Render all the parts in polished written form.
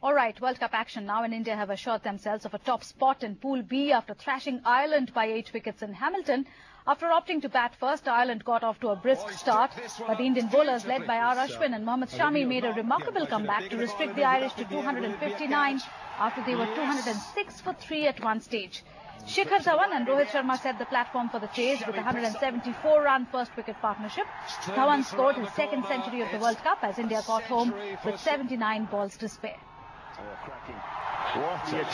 All right, World Cup action now, and India have assured themselves of a top spot in Pool B after thrashing Ireland by 8 wickets in Hamilton. After opting to bat first, Ireland got off to a brisk start, but the Indian bowlers led by R. Ashwin and Mohammad Shami made a remarkable comeback to restrict the Irish to 259 after they were 206 for 3 at one stage. Shikhar Dhawan and Rohit Sharma set the platform for the chase with a 174-run first-wicket partnership. Dhawan scored his second century of the World Cup as India got home with 79 balls to spare.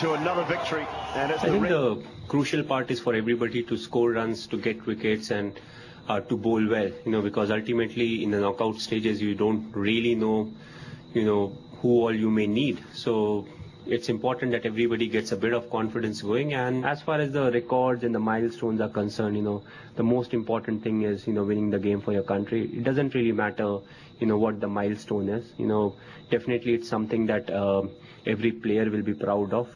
To another victory. And I think the crucial part is for everybody to score runs, to get wickets and to bowl well, because ultimately in the knockout stages you don't really know, who all you may need. So it's important that everybody gets a bit of confidence going. And as far as the records and the milestones are concerned, the most important thing is, winning the game for your country. It doesn't really matter, what the milestone is. Definitely it's something that every player will be proud of.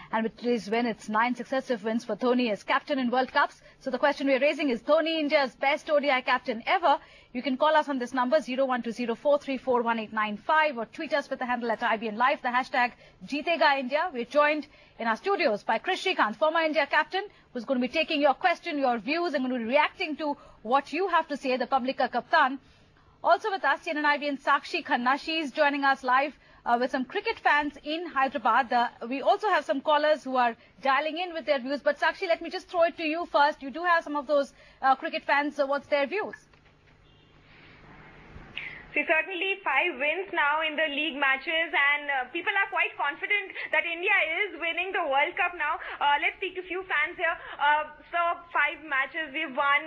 And with today's win, it's 9 successive wins for Dhoni as captain in World Cups. So the question we're raising is Dhoni India's best ODI captain ever? You can call us on this number 01204341895 or tweet us with the handle at IBN Live, the hashtag Jeetega India. We're joined in our studios by Krish Srikanth, former India captain, who's going to be taking your question, your views, and going to be reacting to what you have to say, the Publica Kaptan. Also with us, CNNIBN Sakshi Khanna. She's joining us live with some cricket fans in Hyderabad. We also have some callers who are dialing in with their views. But Sakshi, let me just throw it to you first. You do have some of those cricket fans. What's their views? See, certainly 5 wins now in the league matches, and people are quite confident that India is winning the World Cup now. Let's speak to a few fans here. So, 5 matches we've won.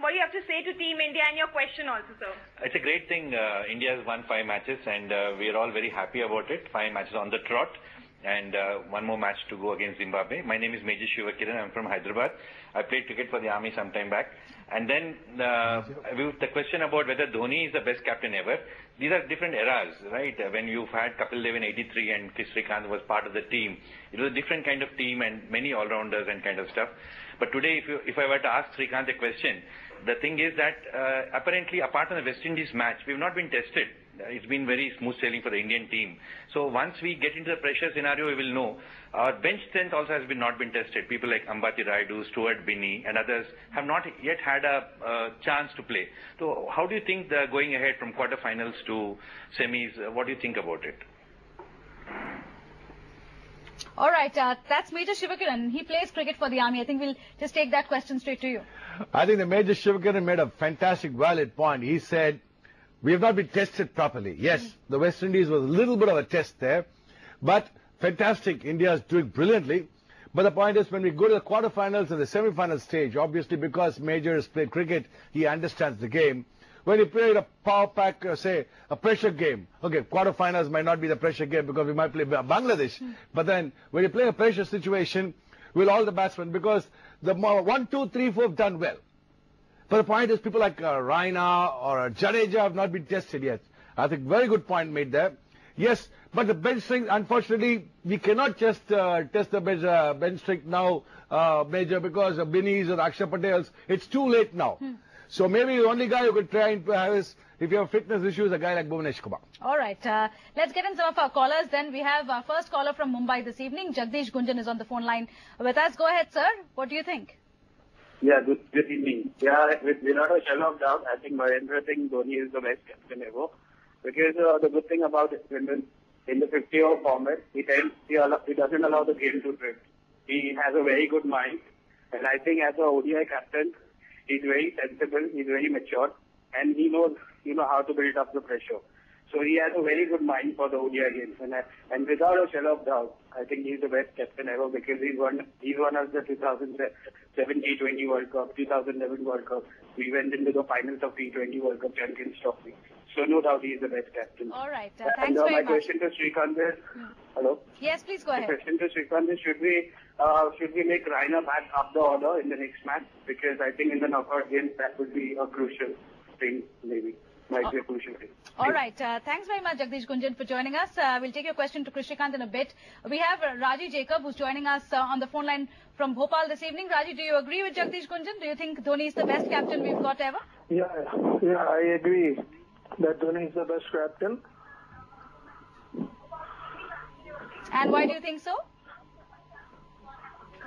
What do you have to say to Team India, and your question also, sir? It's a great thing. India has won 5 matches, and we are all very happy about it. 5 matches on the trot, and 1 more match to go against Zimbabwe. My name is Major Shivakiran. I'm from Hyderabad. I played cricket for the Army some time back. And then the question about whether Dhoni is the best captain ever, these are different eras, right? When you've had Kapil Dev in 83 and Krish Srikanth was part of the team, it was a different kind of team and many all-rounders and kind of stuff. But today, if I were to ask Srikanth a question, the thing is that apparently, apart from the West Indies match, we've not been tested. It's been very smooth sailing for the Indian team. So once we get into the pressure scenario, we will know. Our bench strength also has not been tested. People like Ambati Rayudu, Stuart Binney and others have not yet had a chance to play. So how do you think they're going ahead from quarterfinals to semis? What do you think about it? All right, that's Major Shivakiran. He plays cricket for the Army. I think we'll just take that question straight to you. I think the Major Shivakiran made a fantastic, valid point. He said, we have not been tested properly. Yes, the West Indies was a little bit of a test there, but fantastic. India is doing brilliantly. But the point is, when we go to the quarterfinals and the semi-final stage, obviously because Major has played cricket, he understands the game. When he played a power pack, say, a pressure game, okay, quarterfinals might not be the pressure game because we might play Bangladesh. But then, when you play a pressure situation with all the batsmen, because the 1, 2, 3, 4 have done well. But the point is, people like Raina or Jadeja have not been tested yet. I think very good point made there. Yes, but the bench strength, unfortunately, we cannot just test the bench strength now, Major, because of Binnies or Akshar Patel's. It's too late now. So maybe the only guy who could try and have is, if you have fitness issues, a guy like Bhuvanesh Kumar. All right, let's get in some of our callers. Then we have our first caller from Mumbai this evening. Jagdish Gunjan is on the phone line with us. Go ahead, sir. What do you think? Yeah, good evening. Yeah, without a shadow of doubt, I think Mahendra Singh Dhoni is the best captain ever. Because the good thing about it, in the 50-over format, he doesn't allow the game to drift. He has a very good mind. And I think as a ODI captain, he's very sensible, he's very mature, and he knows how to build up the pressure. So he has a very good mind for the ODI games. And without a shadow of doubt, I think he's the best captain ever because he's one of the 2007 T20 World Cup, 2011 World Cup. We went into the finals of T20 World Cup Champions Trophy. So no doubt he's the best captain. All right. Thanks very much. My question to Srikanth is, hello? Yes, please go ahead. The question to Srikanth is, should we make Raina back up the order in the next match? Because I think in the knockout games, that would be a crucial thing, maybe. Might be a crucial thing. All right. Thanks very much, Jagdish Gunjan, for joining us. We'll take your question to Krish Srikanth in a bit. We have Raji Jacob, who's joining us on the phone line from Bhopal this evening. Raji, do you agree with Jagdish Gunjan? Do you think Dhoni is the best captain we've got ever? Yeah, I agree that Dhoni is the best captain. And why do you think so?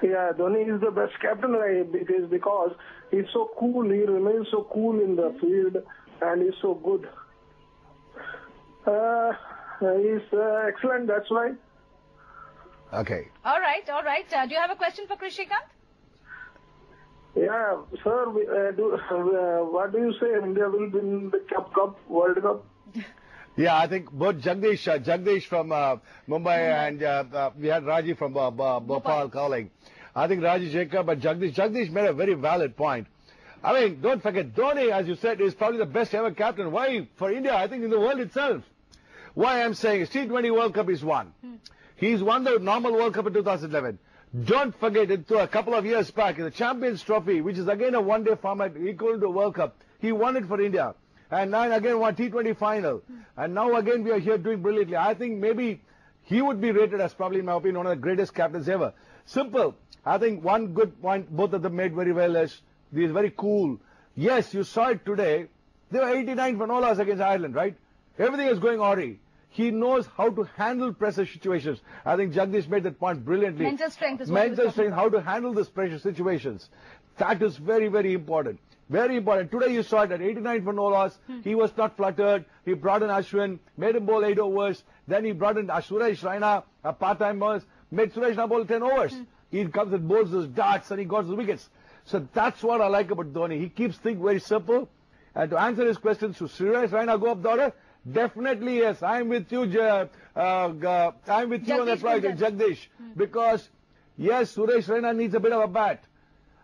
Yeah, Dhoni is the best captain because he's so cool. He remains so cool in the field and he's so good. He's excellent, that's why. Okay. All right. Do you have a question for Chris Srikanth? Yeah, sir, what do you say? India will win the World Cup? Yeah, I think both Jagdish from Mumbai and we had Raji from Bhopal calling. I think Raji Jacob and Jagdish made a very valid point. I mean, don't forget, Dhoni, as you said, is probably the best ever captain. Why? For India, I think in the world itself. Why I'm saying is T20 World Cup is won. He's won the normal World Cup in 2011. Don't forget, a couple of years back, in the Champions Trophy, which is again a one-day format equal to World Cup, he won it for India. And now again won T20 final. And now again we are here doing brilliantly. I think maybe he would be rated as probably, in my opinion, one of the greatest captains ever. Simple. I think one good point both of them made very well is he is very cool. Yes, you saw it today. There were 89 for no loss against Ireland, right? Everything is going awry. He knows how to handle pressure situations. I think Jagdish made that point brilliantly. Mental strength is mental strength, how to handle these pressure situations. That is very, very important. Very important. Today you saw it at 89 for no loss. He was not fluttered. He brought in Ashwin, made him bowl 8 overs. Then he brought in Suresh Raina, a part-time bowl, made Suresh Raina bowl 10 overs. He comes and bowls those darts and he got the wickets. So that's what I like about Dhoni. He keeps things very simple. And to answer his questions, should Suresh Raina go up the order? Definitely yes. I'm with you. I'm with you on that right, Jagdish. Because yes, Suresh Raina needs a bit of a bat.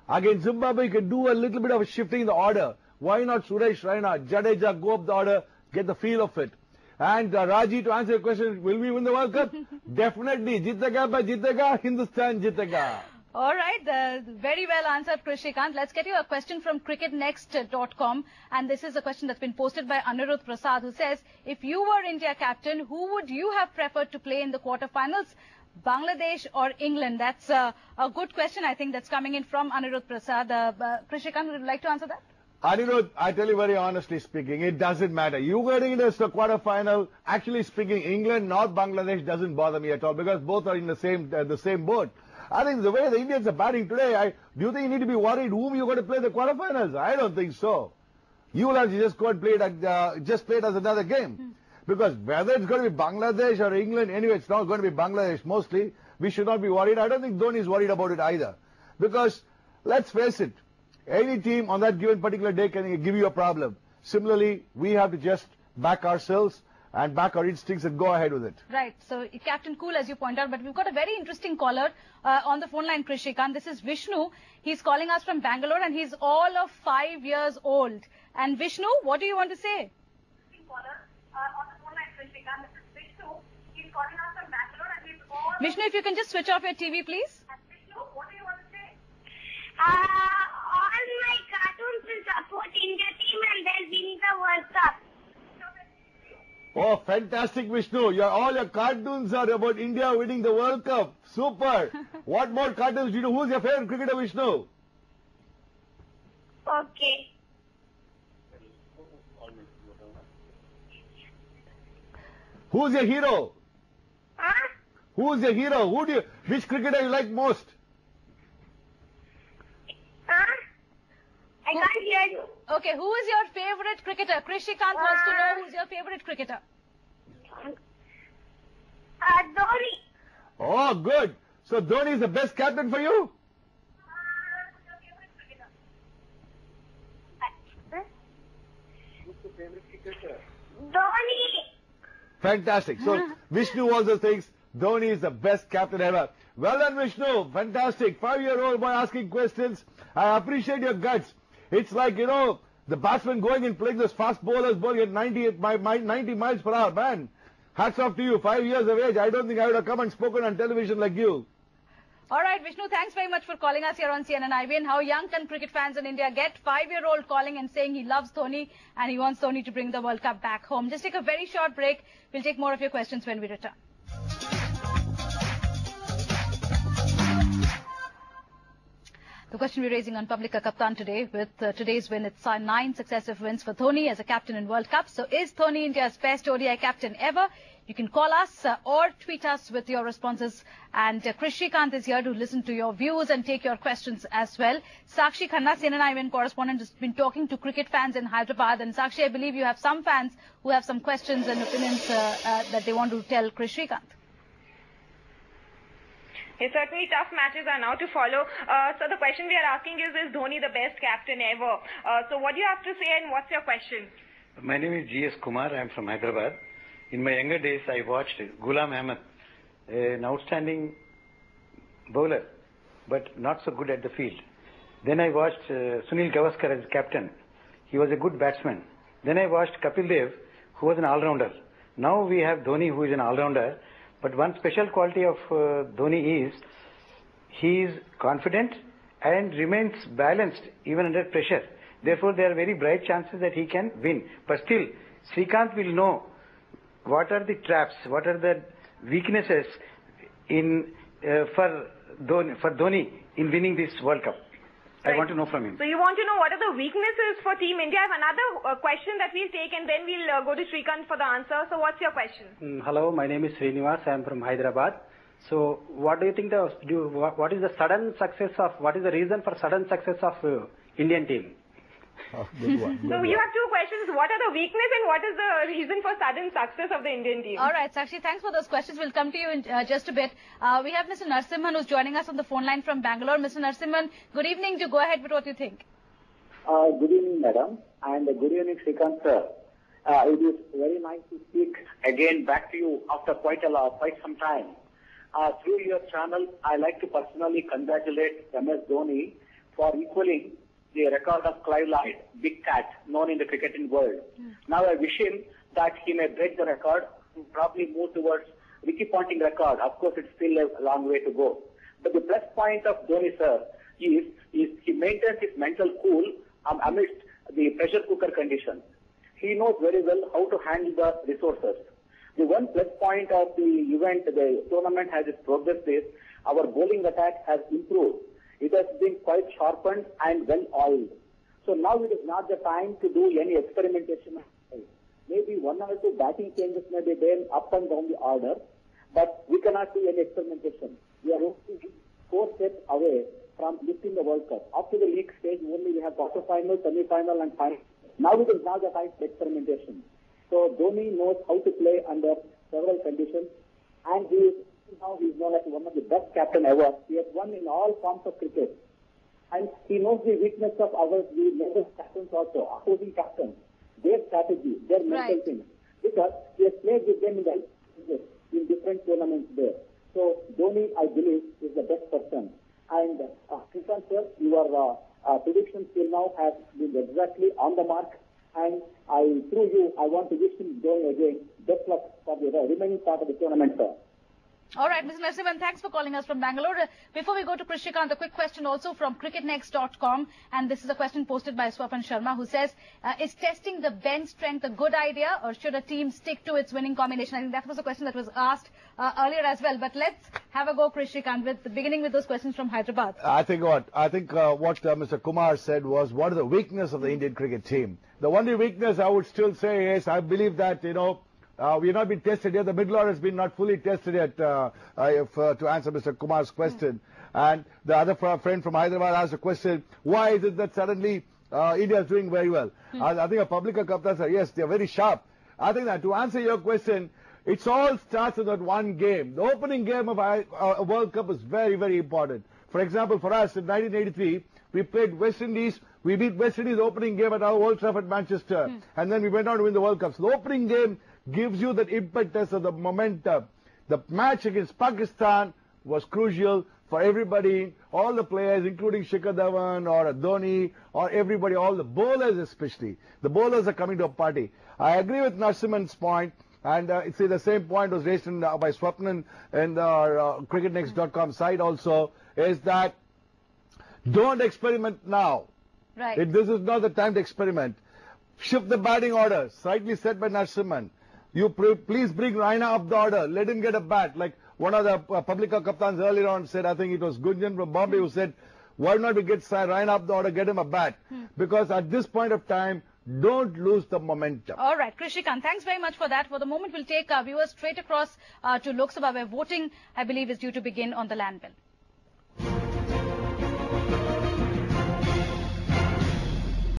Against Zimbabwe, you can do a little bit of a shifting in the order. Why not Suresh Raina, Jadeja, go up the order, get the feel of it. And Raji, to answer your question, will we win the World Cup? Definitely. Jitega ba jitega, Hindustan jitega. All right, very well answered, Chris Srikanth. Let's get you a question from cricketnext.com. And this is a question that's been posted by Anirudh Prasad, who says, if you were India captain, who would you have preferred to play in the quarterfinals? Bangladesh or England? That's a good question, I think, that's coming in from Anirudh Prasad. Chris Srikanth, would you like to answer that? Anirudh, I tell you very honestly speaking, it doesn't matter. You getting into the quarterfinal, actually speaking, England, not Bangladesh doesn't bother me at all because both are in the same boat. I think the way the Indians are batting today, do you think you need to be worried whom you're going to play in the quarterfinals? I don't think so. You will have to just go and play it, just play it as another game. Because whether it's going to be Bangladesh or England, anyway, it's not going to be Bangladesh mostly. We should not be worried. I don't think Dhoni is worried about it either. Because, let's face it, any team on that given particular day can give you a problem. Similarly, we have to just back ourselves and back our instincts and go ahead with it. Right. So, Captain Cool, as you point out, but we've got a very interesting caller on the phone line, Chris Srikanth. This is Vishnu. He's calling us from Bangalore and he's all of 5 years old. And Vishnu, what do you want to say? Vishnu, if you can just switch off your TV, please. Vishnu, what do you want to say? All my cartoons will support India team and they'll win the World Cup. Oh, fantastic, Vishnu. All your cartoons are about India winning the World Cup. Super. What more cartoons do you do? Who's your favorite cricketer, Vishnu? Okay. Who's your hero? Huh? Who's your hero? Which cricketer you like most? Huh? I can't hear you. Okay, who is your favorite cricketer? Chris Srikanth wants to know who's your favorite cricketer. Dhoni. Oh, good. So Dhoni is the best captain for you? Who's the favorite cricketer? Dhoni. Fantastic. So Vishnu also thinks Dhoni is the best captain ever. Well done, Vishnu. Fantastic. 5-year-old boy asking questions. I appreciate your guts. It's like, the batsman going and playing those fast bowlers bowling at 90 miles per hour. Man, hats off to you. 5 years of age. I don't think I would have come and spoken on television like you. All right, Vishnu, thanks very much for calling us here on CNNIBN. How young can cricket fans in India get? 5-year-old calling and saying he loves Dhoni and he wants Dhoni to bring the World Cup back home. Just take a very short break. We'll take more of your questions when we return. The question we're raising on Publica Kaptan today, with today's win, it's 9 successive wins for Dhoni as a captain in World Cup. So is Dhoni India's best ODI captain ever? You can call us or tweet us with your responses. And Krish Srikanth is here to listen to your views and take your questions as well. Sakshi Khanna, CNNIBN correspondent, has been talking to cricket fans in Hyderabad. And Sakshi, I believe you have some fans who have some questions and opinions that they want to tell Krish Srikanth. Yes, certainly tough matches are now to follow. So the question we are asking is Dhoni the best captain ever? So what do you have to say and what's your question? My name is G.S. Kumar. I am from Hyderabad. In my younger days, I watched Ghulam Ahmed, an outstanding bowler, but not so good at the field. Then I watched Sunil Gavaskar as captain. He was a good batsman. Then I watched Kapil Dev, who was an all-rounder. Now we have Dhoni, who is an all-rounder. But one special quality of Dhoni is he is confident and remains balanced even under pressure. Therefore, there are very bright chances that he can win. But still, Srikanth will know what are the traps, what are the weaknesses in for Dhoni in winning this World Cup. Right. I want to know from him. So you want to know what are the weaknesses for Team India? I have another question that we'll take and then we'll go to Srikanth for the answer. So what's your question? Hello, my name is Srinivas. I am from Hyderabad. So what do you think what is the reason for sudden success of Indian team? Oh, good one. So you have two questions. What are the weaknesses and what is the reason for sudden success of the Indian team? All right, Sakshi, thanks for those questions. We'll come to you in just a bit. We have Mr. Narasimhan who's joining us on the phone line from Bangalore. Mr. Narasimhan, good evening. Do go ahead with what you think. Good evening, madam, and good evening, Srikanth sir. It is very nice to speak again back to you after quite some time. Through your channel, I like to personally congratulate MS Dhoni for equaling the record of Clive Lloyd, Big Cat, known in the cricketing world. Now I wish him that he may break the record and probably move towards Ricky Ponting record. Of course, it's still a long way to go. But the plus point of Dhoni, sir, is he maintains his mental cool amidst the pressure cooker conditions. He knows very well how to handle the resources. The one plus point of the event, the tournament has its progress is our bowling attack has improved. It has been quite sharpened and well oiled. So now it is not the time to do any experimentation. Maybe one or two batting changes may be there up and down the order, but we cannot do any experimentation. We are only 4 steps away from lifting the World Cup. Up to the league stage, only we have quarter-final, semi-final and final. Now it is not the time for experimentation. So Dhoni knows how to play under several conditions, and he is known as one of the best captain ever. He has won in all forms of cricket. And he knows the weakness of the member captains also, opposing captains, their strategy, their mental things. Because he has played with them in different tournaments there. So Dhoni, I believe, is the best person. And Srikanth sir, your predictions till now have been exactly on the mark. And through you, I want to wish him Dhoni again best luck for the remaining part of the tournament, sir. All right, Mr. Narasimhan, thanks for calling us from Bangalore. Before we go to Krish Srikanth, a quick question also from cricketnext.com. And this is a question posted by Swapan Sharma, who says, is testing the bench strength a good idea, or should a team stick to its winning combination? I think that was a question that was asked earlier as well. But let's have a go, Krish Srikanth, beginning with those questions from Hyderabad. I think what Mr. Kumar said was, what is the weakness of the Indian cricket team? The only weakness I would still say is, I believe that, we have not been tested yet. The middle order has been not fully tested yet, to answer Mr. Kumar's question. And the other friend from Hyderabad asked a question, why is it that suddenly India is doing very well? I think a Publica Kaptan said, yes, they are very sharp. I think that to answer your question, it all starts with that one game. The opening game of a World Cup is very, very important. For example, for us in 1983, we played West Indies. We beat West Indies opening game at our Old Trafford, Manchester. And then we went on to win the World Cup. So the opening game gives you that impetus of the momentum. The match against Pakistan was crucial for everybody, all the players, including Shikhar Dhawan or Dhoni or everybody, all the bowlers especially. The bowlers are coming to a party. I agree with Narasimhan's point, and the same point was raised by Swapnan and our cricketnext.com site also, is that don't experiment now. Right. This is not the time to experiment. Shift the batting order, slightly said by Narasimhan. You please bring Raina up the order. Let him get a bat. Like one of the Publica Kaptans earlier on said, I think it was Gunjan from Bombay who said, Why not we get Ryan up the order, get him a bat? Because at this point of time, don't lose the momentum. All right, Krishikant, thanks very much for that. For the moment, we'll take our viewers straight across to Lok Sabha, where voting, I believe, is due to begin on the land bill.